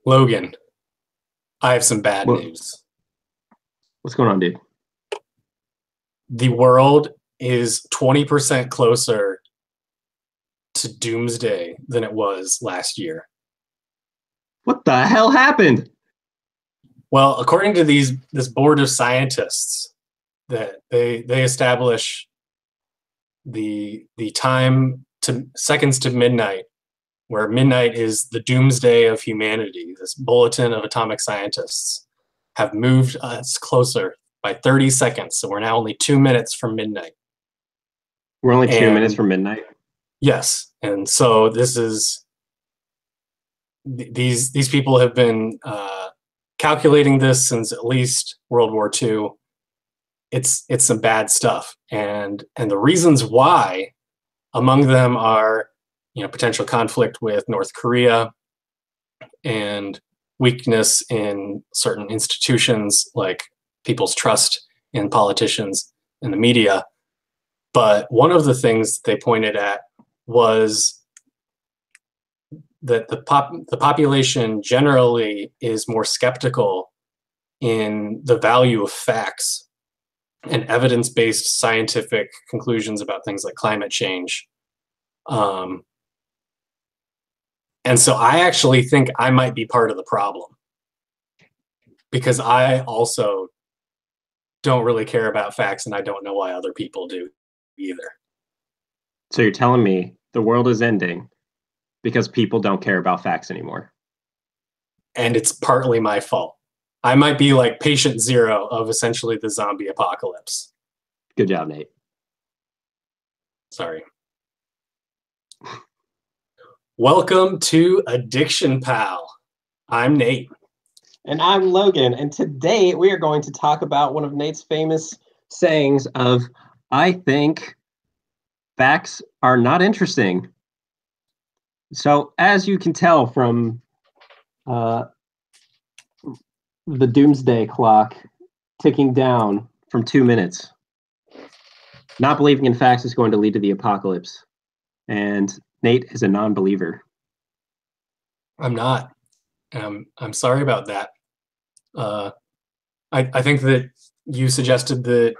Logan, I have some bad What, news. what's going on, dude? The world is 20% closer to doomsday than it was last year. What the hell happened? Well, according to this board of scientists, that they establish the time to seconds to midnight, where midnight is the doomsday of humanity. This bulletin of atomic scientists have moved us closer by 30 seconds. So we're now only 2 minutes from midnight. We're only 2 minutes from midnight. Yes. And so these people have been calculating this since at least World War II. It's some bad stuff. And the reasons why, among them are, potential conflict with North Korea and weakness in certain institutions like people's trust in politicians and the media. But one of the things they pointed at was that the population generally is more skeptical in the value of facts and evidence-based scientific conclusions about things like climate change. And so I actually think I might be part of the problem, because I also don't really care about facts, and I don't know why other people do either. So you're telling me the world is ending because people don't care about facts anymore? And it's partly my fault. I might be like patient zero of essentially the zombie apocalypse. Good job, Nate. Sorry. Welcome to Addiction Pal. I'm Nate. And I'm Logan. And today we are going to talk about one of Nate's famous sayings of, I think facts are not interesting. So as you can tell from the doomsday clock ticking down from 2 minutes, not believing in facts is going to lead to the apocalypse. And Nate is a non-believer. I'm not. I'm sorry about that. I think that you suggested that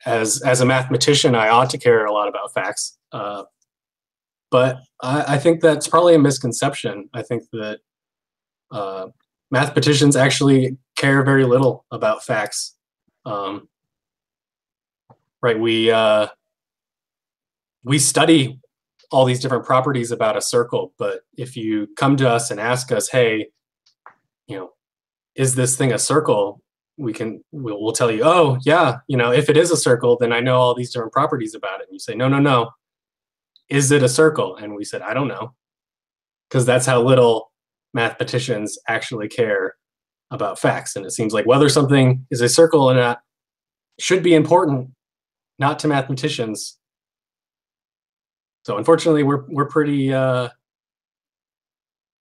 as a mathematician, I ought to care a lot about facts. But I think that's probably a misconception. I think that mathematicians actually care very little about facts. Right? We study all these different properties about a circle, but if you come to us and ask us, hey, is this thing a circle? We'll tell you, oh yeah, if it is a circle, then I know all these different properties about it. And you say, no. Is it a circle? And we said, I don't know. Because that's how little mathematicians actually care about facts. And it seems like whether something is a circle or not should be important, not to mathematicians. So unfortunately, we're pretty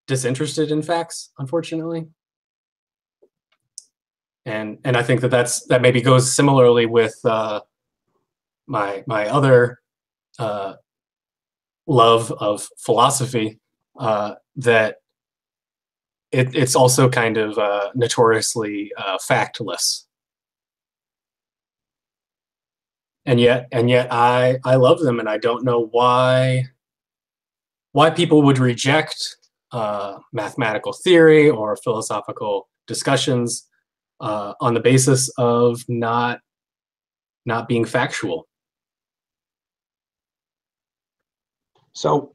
disinterested in facts, unfortunately. And I think that maybe goes similarly with my other love of philosophy, that it's also kind of notoriously factless. And yet I love them, and I don't know why people would reject mathematical theory or philosophical discussions on the basis of not being factual. So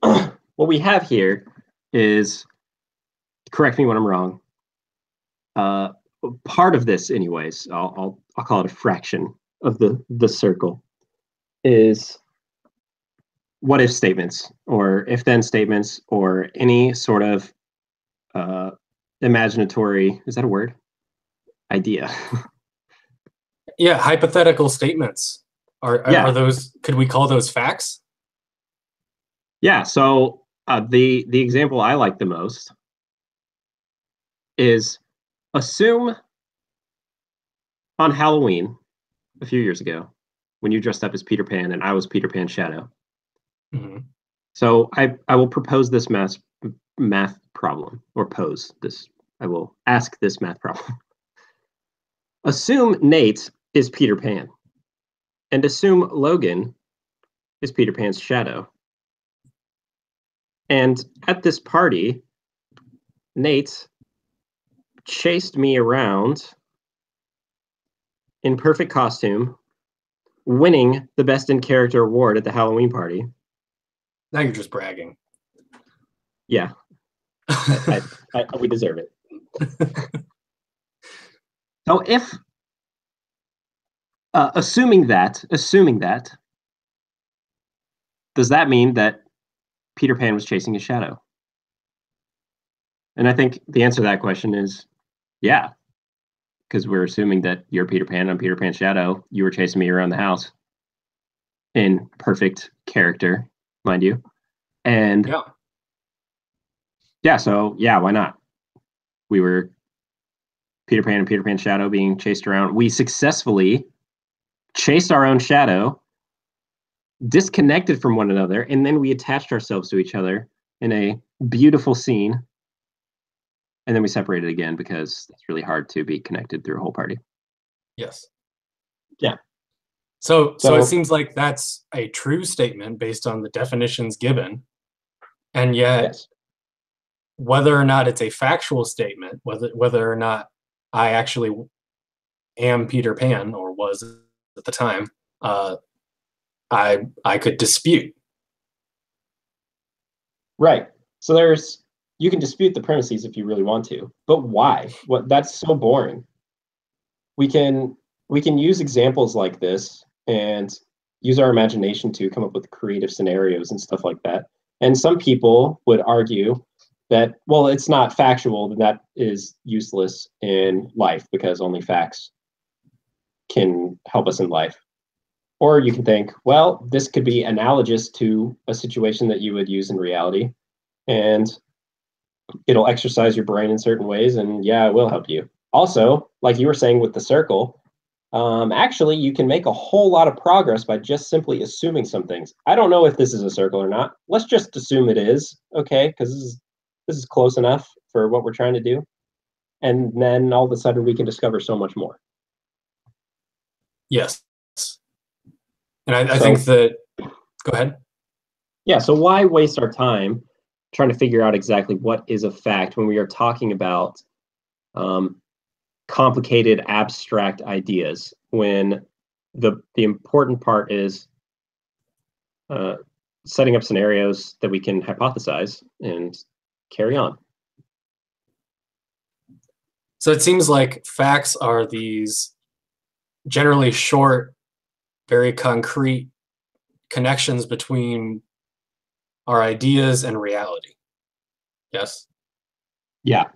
what we have here is, correct me when I'm wrong, part of this anyways, I'll call it a fraction of the circle, is what if statements or if then statements or any sort of imaginatory, is that a word? Idea. Yeah, hypothetical statements. Are those, could we call those facts? Yeah, so the example I like the most is, assume on Halloween a few years ago when you dressed up as Peter Pan and I was Peter Pan's shadow. Mm-hmm. So I will propose this math problem, or pose this. I will ask this math problem. Assume Nate is Peter Pan, and assume Logan is Peter Pan's shadow. And at this party, Nate chased me around in perfect costume, winning the Best in Character award at the Halloween party. Now you're just bragging. Yeah, we deserve it. So if, assuming that, does that mean that Peter Pan was chasing his shadow? And I think the answer to that question is, yeah, because we're assuming that you're Peter Pan, I'm Peter Pan's shadow. You were chasing me around the house in perfect character, mind you. And so why not? We were Peter Pan and Peter Pan's shadow being chased around. We successfully chased our own shadow, disconnected from one another, and then we attached ourselves to each other in a beautiful scene. And then we separated again because it's really hard to be connected through a whole party. Yes. Yeah. So it seems like that's a true statement based on the definitions given. And yet, whether or not it's a factual statement, whether or not I actually am Peter Pan or was at the time, I could dispute. Right. So you can dispute the premises if you really want to, but why? That's so boring. We can use examples like this and use our imagination to come up with creative scenarios and stuff like that. And some people would argue that, well, it's not factual, that is useless in life because only facts can help us in life. Or you can think, well, this could be analogous to a situation that you would use in reality, and it'll exercise your brain in certain ways, and yeah, it will help you. Also, like you were saying with the circle, actually, you can make a whole lot of progress by just simply assuming some things. I don't know if this is a circle or not. Let's just assume it is, okay? Because this is close enough for what we're trying to do. And then all of a sudden, we can discover so much more. Yes. And I think that, go ahead. Yeah, so why waste our time trying to figure out exactly what is a fact when we are talking about complicated, abstract ideas, when the important part is setting up scenarios that we can hypothesize and carry on. So it seems like facts are these generally short, very concrete connections between our ideas and reality. Yes? Yeah.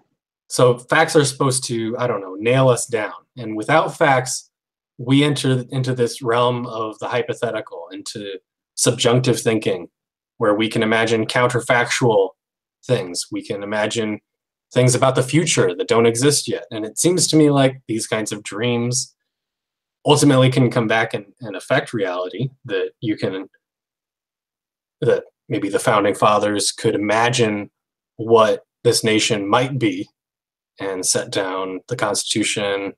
So facts are supposed to, I don't know, nail us down. And without facts, we enter into this realm of the hypothetical, into subjunctive thinking, where we can imagine counterfactual things. We can imagine things about the future that don't exist yet. And it seems to me like these kinds of dreams ultimately can come back and affect reality, that maybe the founding fathers could imagine what this nation might be and set down the Constitution,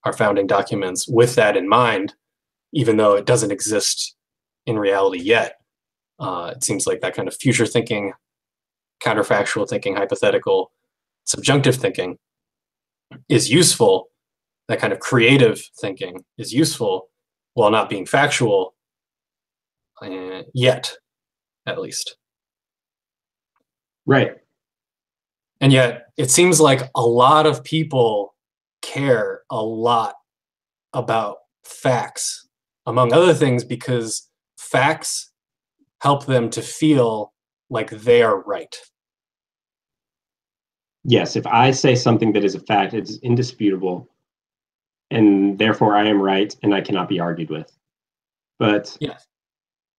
our founding documents, with that in mind, even though it doesn't exist in reality yet. It seems like that kind of future thinking, counterfactual thinking, hypothetical, subjunctive thinking is useful. That kind of creative thinking is useful while not being factual yet, at least. Right. And yet, it seems like a lot of people care a lot about facts, among other things, because facts help them to feel like they are right. Yes, if I say something that is a fact, it's indisputable, and therefore I am right, and I cannot be argued with. But yes.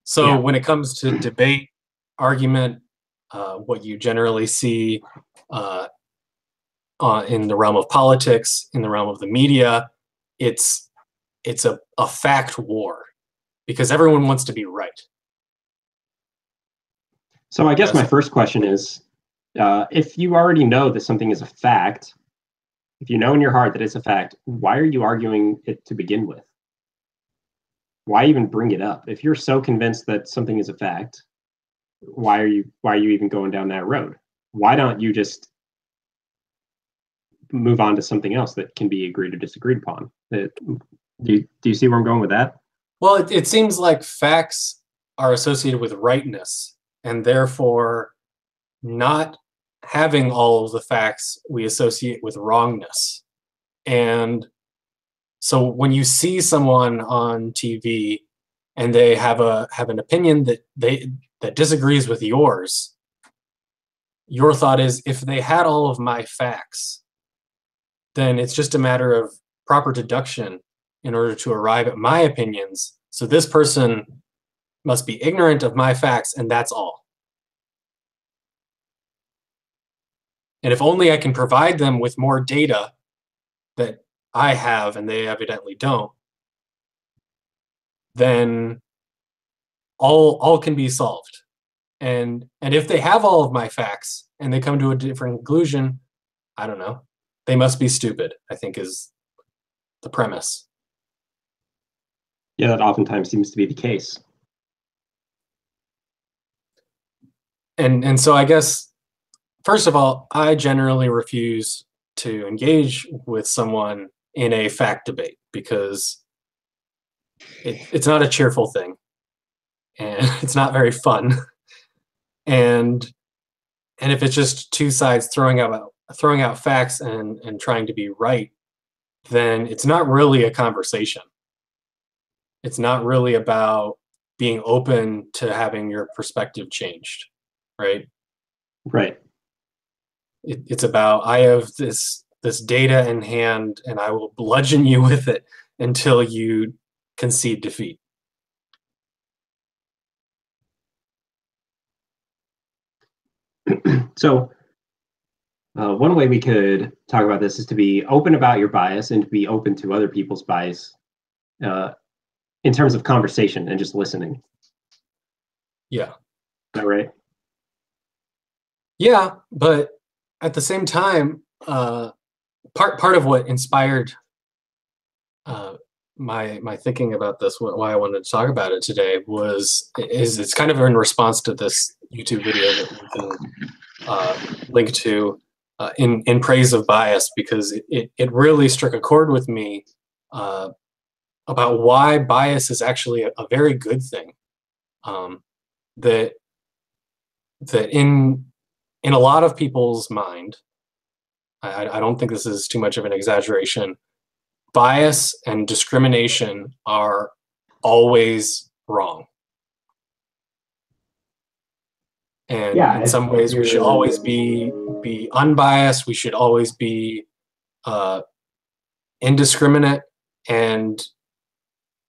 So when it comes to debate, argument, what you generally see in the realm of politics, in the realm of the media, it's a fact war, because everyone wants to be right. So I guess my first question is, If you already know that something is a fact, if you know in your heart that it's a fact, why are you arguing it to begin with? Why even bring it up? If you're so convinced that something is a fact, why are you even going down that road? Why don't you just move on to something else that can be agreed or disagreed upon? Do you see where I'm going with that? Well, it seems like facts are associated with rightness, and therefore not having all of the facts we associate with wrongness. And so when you see someone on TV and they have an opinion that disagrees with yours, your thought is, if they had all of my facts, then it's just a matter of proper deduction in order to arrive at my opinions. So this person must be ignorant of my facts, and that's all. And if only I can provide them with more data that I have and they evidently don't, then all can be solved. And if they have all of my facts and they come to a different conclusion, I don't know. They must be stupid, I think, is the premise. Yeah, that oftentimes seems to be the case. And so I guess, first of all, I generally refuse to engage with someone in a fact debate because it's not a cheerful thing and it's not very fun. And if it's just two sides throwing out facts and trying to be right, then it's not really a conversation. It's not really about being open to having your perspective changed, right? Right. It's about, I have this data in hand and I will bludgeon you with it until you concede defeat. So one way we could talk about this is to be open about your bias and to be open to other people's bias in terms of conversation and just listening. Yeah. Is that right? Yeah, but at the same time, part of what inspired my thinking about this, why I wanted to talk about it today, is it's kind of in response to this YouTube video that we can link to in praise of bias, because it really struck a chord with me about why bias is actually a very good thing. That in a lot of people's mind, I don't think this is too much of an exaggeration, bias and discrimination are always wrong. And Yeah, in some ways, we should always be unbiased. We should always be indiscriminate, and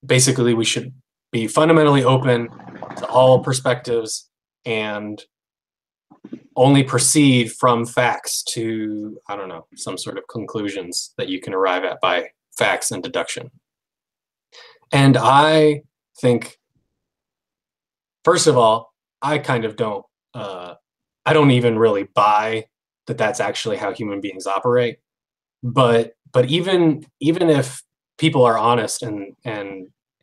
basically, we should be fundamentally open to all perspectives and only proceed from facts to, I don't know, some sort of conclusions that you can arrive at by facts and deduction. And I think, first of all, I kind of don't, I don't even really buy that that's actually how human beings operate. But even if people are honest and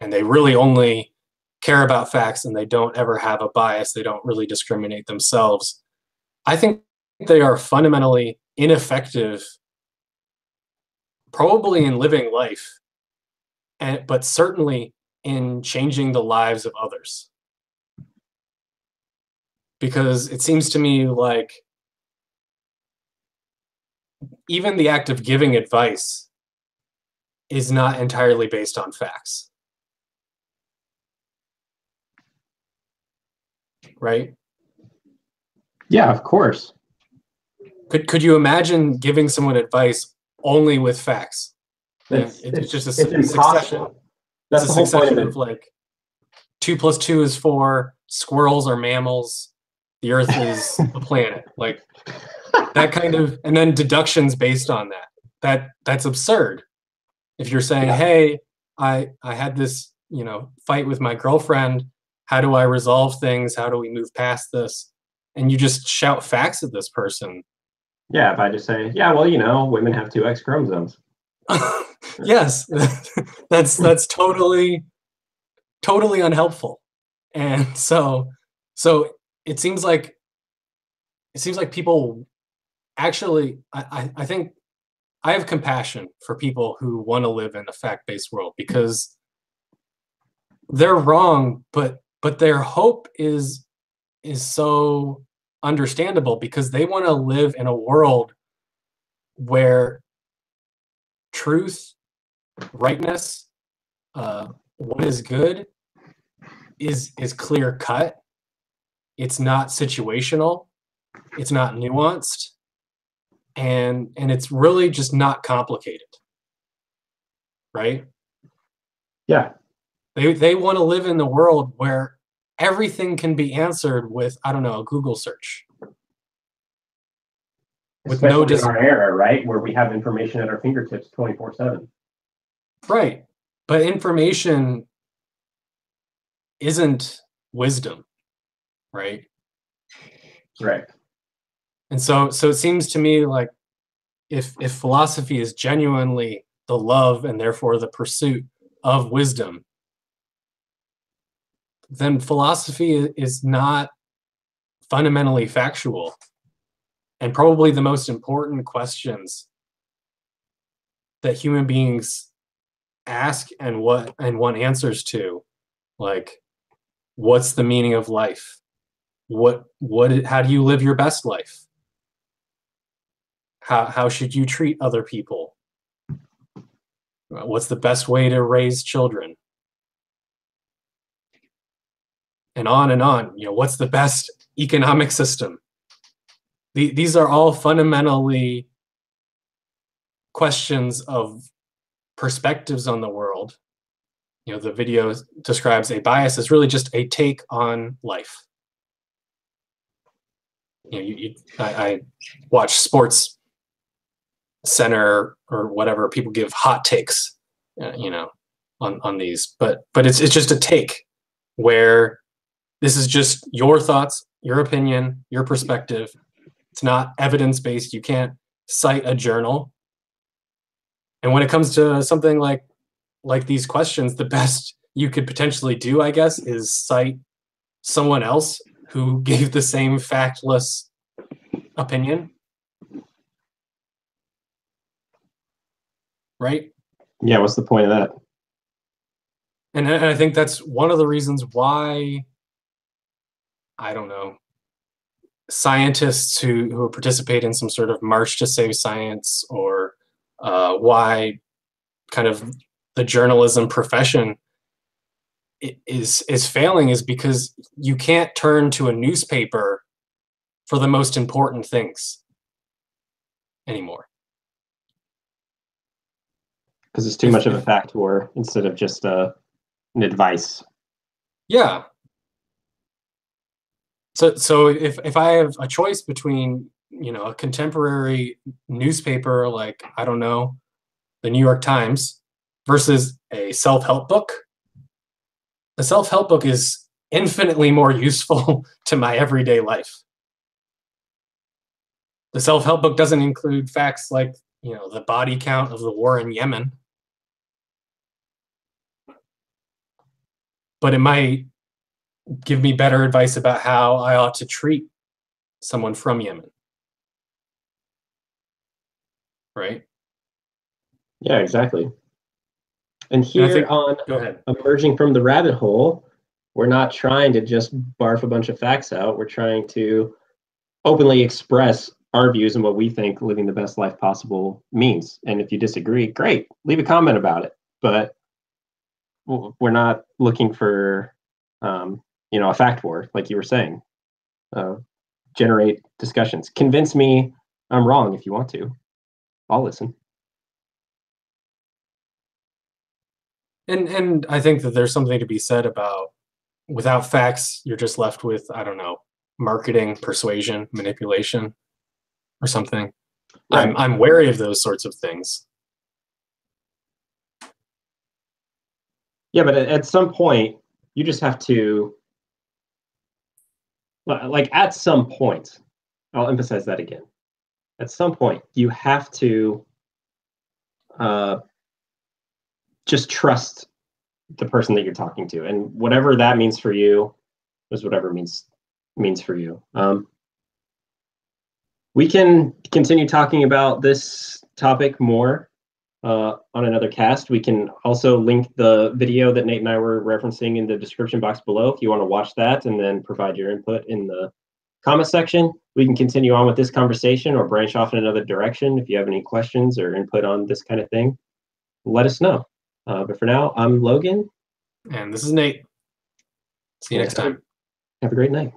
they really only care about facts and they don't ever have a bias, they don't really discriminate themselves, I think they are fundamentally ineffective, probably in living life, but certainly in changing the lives of others. Because it seems to me like even the act of giving advice is not entirely based on facts. Right? Yeah, of course. Could you imagine giving someone advice only with facts? It's just a succession. That's a succession of like 2 + 2 is 4. Squirrels are mammals. The Earth is a planet. Like that kind of, and then deductions based on that. That's absurd. If you're saying, yeah, hey, I had this, fight with my girlfriend. How do I resolve things? How do we move past this? and you just shout facts at this person. Yeah, if I just say, yeah, well, women have two X chromosomes. Yes, that's totally unhelpful. And so it seems like people actually, I think I have compassion for people who want to live in a fact-based world, because they're wrong, but their hope is so understandable, because they want to live in a world where truth, rightness, what is good is clear cut. It's not situational. It's not nuanced, and it's really just not complicated, right? Yeah. They want to live in the world where everything can be answered with, I don't know, a Google search. With especially in our era, right, where we have information at our fingertips 24/7. Right, but information isn't wisdom, right? Right. And so it seems to me like if philosophy is genuinely the love and therefore the pursuit of wisdom, then philosophy is not fundamentally factual. And probably the most important questions that human beings ask and want answers to, like, what's the meaning of life? How do you live your best life? How should you treat other people? What's the best way to raise children? And on and on. What's the best economic system? These are all fundamentally questions of perspectives on the world. The video describes a bias as really just a take on life. I watch Sports Center or whatever. People give hot takes, on these, but it's just a take, where this is just your thoughts, your opinion, your perspective. It's not evidence-based. You can't cite a journal. And when it comes to something like these questions, the best you could potentially do, I guess, is cite someone else who gave the same factless opinion. Right? Yeah, what's the point of that? And I think that's one of the reasons why, I don't know, scientists who participate in some sort of march to save science, or why kind of the journalism profession is failing, is because you can't turn to a newspaper for the most important things anymore. Because it's too much of a fact war instead of just an advice. Yeah. So if I have a choice between, a contemporary newspaper like, I don't know, the New York Times, versus a self-help book, the self-help book is infinitely more useful to my everyday life. The self-help book doesn't include facts like, the body count of the war in Yemen, but it might give me better advice about how I ought to treat someone from Yemen. Right? Yeah, exactly. And here on Emerging from the Rabbit Hole, we're not trying to just barf a bunch of facts out. We're trying to openly express our views and what we think living the best life possible means. And if you disagree, great, leave a comment about it. But we're not looking for, a fact war, like you were saying. Generate discussions. Convince me I'm wrong if you want to. I'll listen. And I think that there's something to be said about, without facts, you're just left with, I don't know, marketing, persuasion, manipulation, or something. Right. I'm wary of those sorts of things. Yeah, but at some point, you just have to like at some point, I'll emphasize that again. At some point, you have to just trust the person that you're talking to, and whatever that means for you is whatever means for you. We can continue talking about this topic more on another cast. We can also link the video that Nate and I were referencing in the description box below if you want to watch that and then provide your input in the comment section. We can continue on with this conversation or branch off in another direction. If you have any questions or input on this kind of thing, let us know. But for now, I'm Logan. And this is Nate. See you next time. Have a great night.